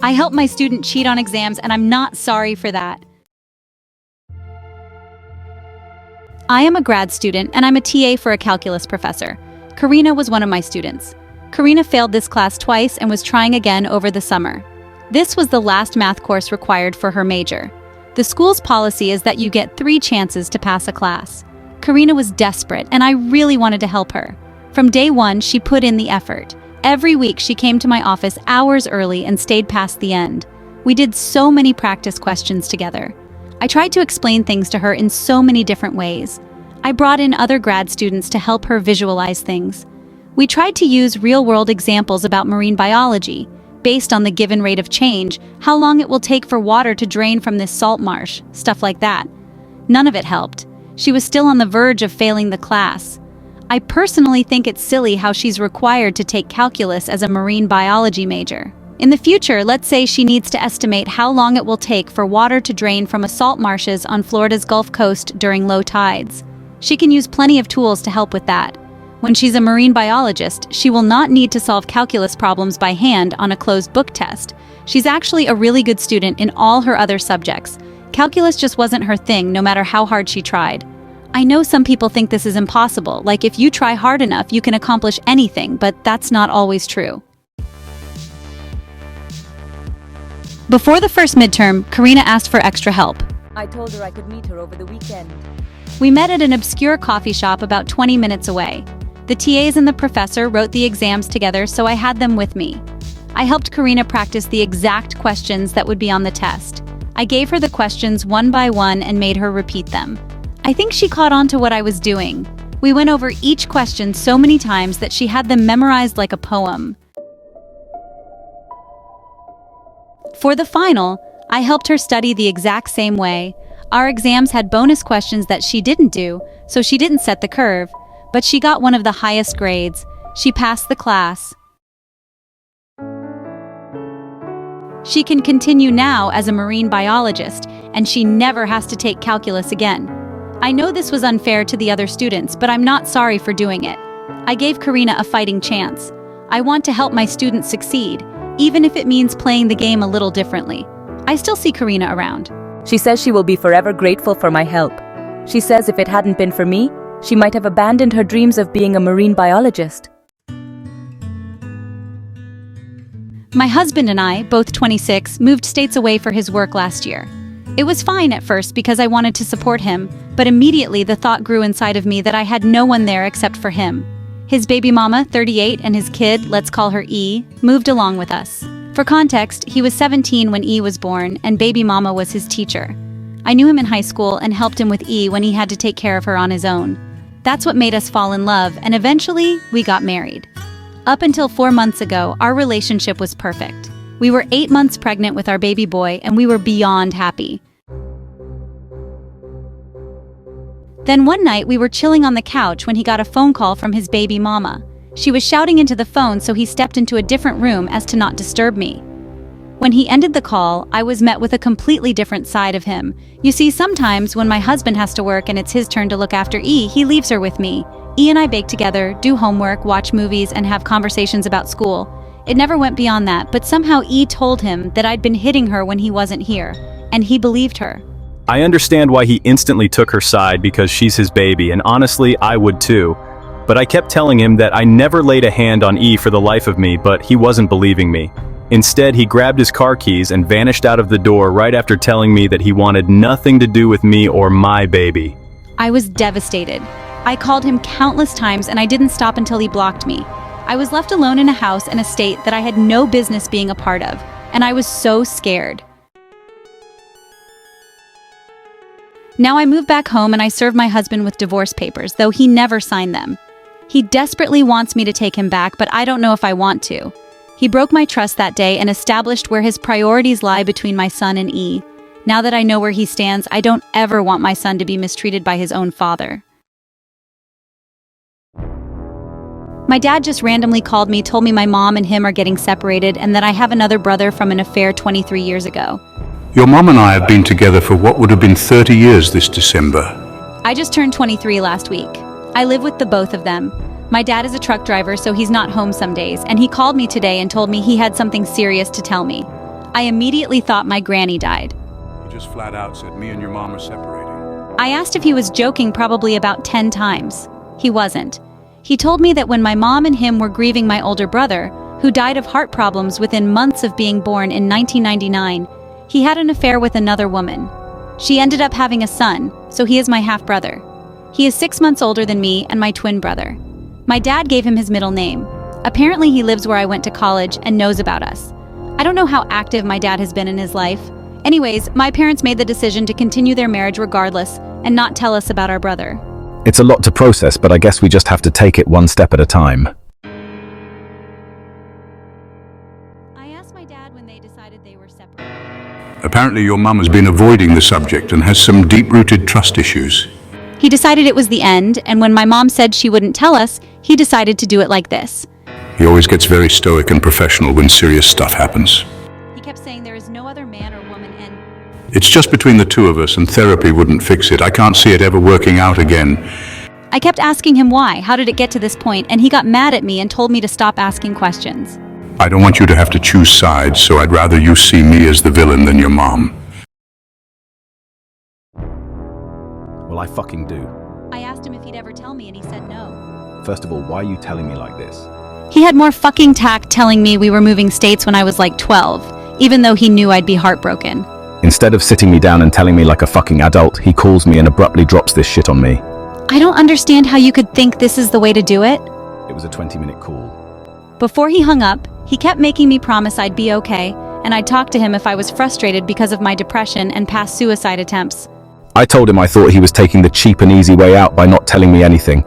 I helped my student cheat on exams, and I'm not sorry for that. I am a grad student, and I'm a TA for a calculus professor. Karina was one of my students. Karina failed this class twice and was trying again over the summer. This was the last math course required for her major. The school's policy is that you get 3 chances to pass a class. Karina was desperate, and I really wanted to help her. From day one, she put in the effort. Every week, she came to my office hours early and stayed past the end. We did so many practice questions together. I tried to explain things to her in so many different ways. I brought in other grad students to help her visualize things. We tried to use real-world examples about marine biology, based on the given rate of change, how long it will take for water to drain from this salt marsh, stuff like that. None of it helped. She was still on the verge of failing the class. I personally think it's silly how she's required to take calculus as a marine biology major. In the future, let's say she needs to estimate how long it will take for water to drain from a salt marshes on Florida's Gulf Coast during low tides. She can use plenty of tools to help with that. When she's a marine biologist, she will not need to solve calculus problems by hand on a closed book test. She's actually a really good student in all her other subjects. Calculus just wasn't her thing, no matter how hard she tried. I know some people think this is impossible, like if you try hard enough, you can accomplish anything, but that's not always true. Before the first midterm, Karina asked for extra help. I told her I could meet her over the weekend. We met at an obscure coffee shop about 20 minutes away. The TAs and the professor wrote the exams together, so I had them with me. I helped Karina practice the exact questions that would be on the test. I gave her the questions one by one and made her repeat them. I think she caught on to what I was doing. We went over each question so many times that she had them memorized like a poem. For the final, I helped her study the exact same way. Our exams had bonus questions that she didn't do, so she didn't set the curve, but she got one of the highest grades. She passed the class. She can continue now as a marine biologist, and she never has to take calculus again. I know this was unfair to the other students, but I'm not sorry for doing it. I gave Karina a fighting chance. I want to help my students succeed, even if it means playing the game a little differently. I still see Karina around. She says she will be forever grateful for my help. She says if it hadn't been for me, she might have abandoned her dreams of being a marine biologist. My husband and I, both 26, moved states away for his work last year. It was fine at first because I wanted to support him, but immediately the thought grew inside of me that I had no one there except for him. His baby mama, 38, and his kid, let's call her E, moved along with us. For context, he was 17 when E was born, and baby mama was his teacher. I knew him in high school and helped him with E when he had to take care of her on his own. That's what made us fall in love, and eventually, we got married. Up until 4 months ago, our relationship was perfect. We were 8 months pregnant with our baby boy, and we were beyond happy. Then one night, we were chilling on the couch when he got a phone call from his baby mama. She was shouting into the phone, so he stepped into a different room as to not disturb me. When he ended the call, I was met with a completely different side of him. You see, sometimes when my husband has to work and it's his turn to look after E, he leaves her with me. E and I bake together, do homework, watch movies, and have conversations about school. It never went beyond that, but somehow E told him that I'd been hitting her when he wasn't here, and he believed her. I understand why he instantly took her side because she's his baby, and honestly, I would too. But I kept telling him that I never laid a hand on E for the life of me, but he wasn't believing me. Instead, he grabbed his car keys and vanished out of the door right after telling me that he wanted nothing to do with me or my baby. I was devastated. I called him countless times and I didn't stop until he blocked me. I was left alone in a house in a state that I had no business being a part of, and I was so scared. Now I move back home and I serve my husband with divorce papers, though he never signed them. He desperately wants me to take him back, but I don't know if I want to. He broke my trust that day and established where his priorities lie between my son and E. Now that I know where he stands, I don't ever want my son to be mistreated by his own father. My dad just randomly called me, told me my mom and him are getting separated, and that I have another brother from an affair 23 years ago. Your mum and I have been together for what would have been 30 years this December. I just turned 23 last week. I live with the both of them. My dad is a truck driver, so he's not home some days, and he called me today and told me he had something serious to tell me. I immediately thought my granny died. He just flat out said me and your mom are separating. I asked if he was joking probably about 10 times. He wasn't. He told me that when my mom and him were grieving my older brother, who died of heart problems within months of being born in 1999, he had an affair with another woman. She ended up having a son, so he is my half-brother. He is 6 months older than me and my twin brother. My dad gave him his middle name. Apparently he lives where I went to college and knows about us. I don't know how active my dad has been in his life. Anyways, my parents made the decision to continue their marriage regardless and not tell us about our brother. It's a lot to process, but I guess we just have to take it one step at a time. I asked my dad when they decided they were separated. Apparently your mum has been avoiding the subject and has some deep-rooted trust issues. He decided it was the end, and when my mom said she wouldn't tell us, he decided to do it like this. He always gets very stoic and professional when serious stuff happens. He kept saying there is no other man or woman and... It's just between the two of us and therapy wouldn't fix it. I can't see it ever working out again. I kept asking him why, how did it get to this point, and he got mad at me and told me to stop asking questions. I don't want you to have to choose sides, so I'd rather you see me as the villain than your mom. Well, I fucking do. I asked him if he'd ever tell me and he said no. First of all, why are you telling me like this? He had more fucking tact telling me we were moving states when I was like 12, even though he knew I'd be heartbroken. Instead of sitting me down and telling me like a fucking adult, he calls me and abruptly drops this shit on me. I don't understand how you could think this is the way to do it. It was a 20-minute call. Before he hung up, he kept making me promise I'd be okay, and I'd talk to him if I was frustrated because of my depression and past suicide attempts. I told him I thought he was taking the cheap and easy way out by not telling me anything.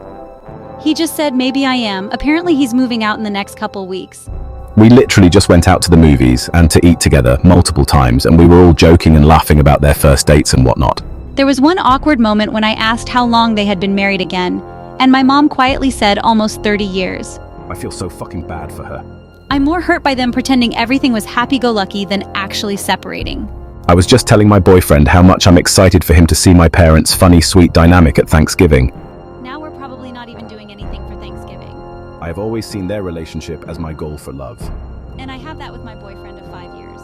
He just said maybe I am. Apparently he's moving out in the next couple weeks. We literally just went out to the movies and to eat together multiple times, and we were all joking and laughing about their first dates and whatnot. There was one awkward moment when I asked how long they had been married again, and my mom quietly said almost 30 years. I feel so fucking bad for her. I'm more hurt by them pretending everything was happy-go-lucky than actually separating. I was just telling my boyfriend how much I'm excited for him to see my parents' funny, sweet dynamic at Thanksgiving. Now we're probably not even doing anything for Thanksgiving. I have always seen their relationship as my goal for love. And I have that with my boyfriend of 5 years.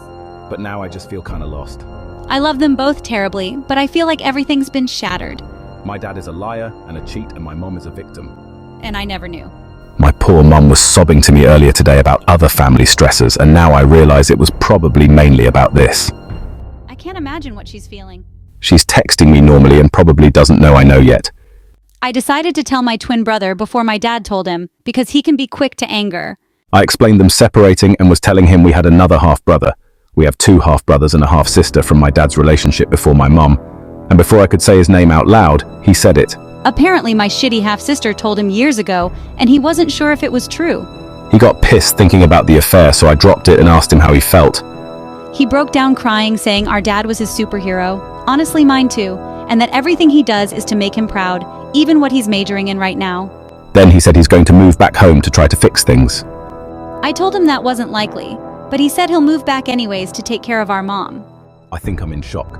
But now I just feel kinda lost. I love them both terribly, but I feel like everything's been shattered. My dad is a liar and a cheat, and my mom is a victim. And I never knew. My poor mum was sobbing to me earlier today about other family stressors, and now I realize it was probably mainly about this. I can't imagine what she's feeling. She's texting me normally and probably doesn't know I know yet. I decided to tell my twin brother before my dad told him, because he can be quick to anger. I explained them separating and was telling him we had another half-brother. We have 2 half-brothers and a half-sister from my dad's relationship before my mum. And before I could say his name out loud, he said it. Apparently my shitty half-sister told him years ago, and he wasn't sure if it was true. He got pissed thinking about the affair, so I dropped it and asked him how he felt. He broke down crying, saying our dad was his superhero, honestly mine too, and that everything he does is to make him proud, even what he's majoring in right now. Then he said he's going to move back home to try to fix things. I told him that wasn't likely, but he said he'll move back anyways to take care of our mom. I think I'm in shock.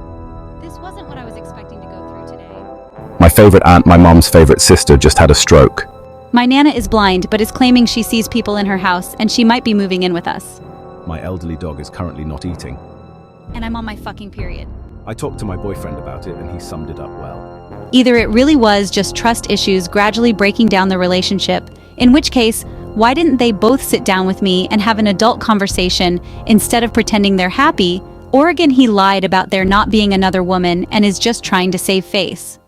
This wasn't what I was expecting to go through today. My favorite aunt, my mom's favorite sister, just had a stroke. My Nana is blind, but is claiming she sees people in her house, and she might be moving in with us. My elderly dog is currently not eating. And I'm on my fucking period. I talked to my boyfriend about it and he summed it up well. Either it really was just trust issues gradually breaking down the relationship, in which case, why didn't they both sit down with me and have an adult conversation instead of pretending they're happy, or again he lied about there not being another woman and is just trying to save face.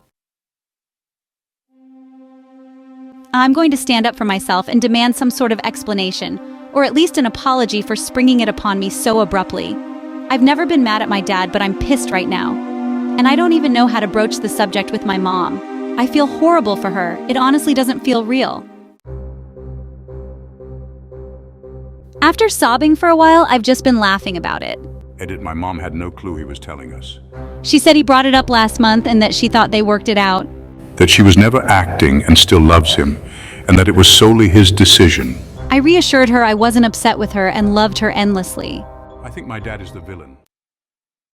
I'm going to stand up for myself and demand some sort of explanation, or at least an apology for springing it upon me so abruptly. I've never been mad at my dad, but I'm pissed right now. And I don't even know how to broach the subject with my mom. I feel horrible for her. It honestly doesn't feel real. After sobbing for a while, I've just been laughing about it. Edit, my mom had no clue he was telling us. She said he brought it up last month and that she thought they worked it out. That she was never acting and still loves him, and that it was solely his decision. I reassured her I wasn't upset with her and loved her endlessly. I think my dad is the villain.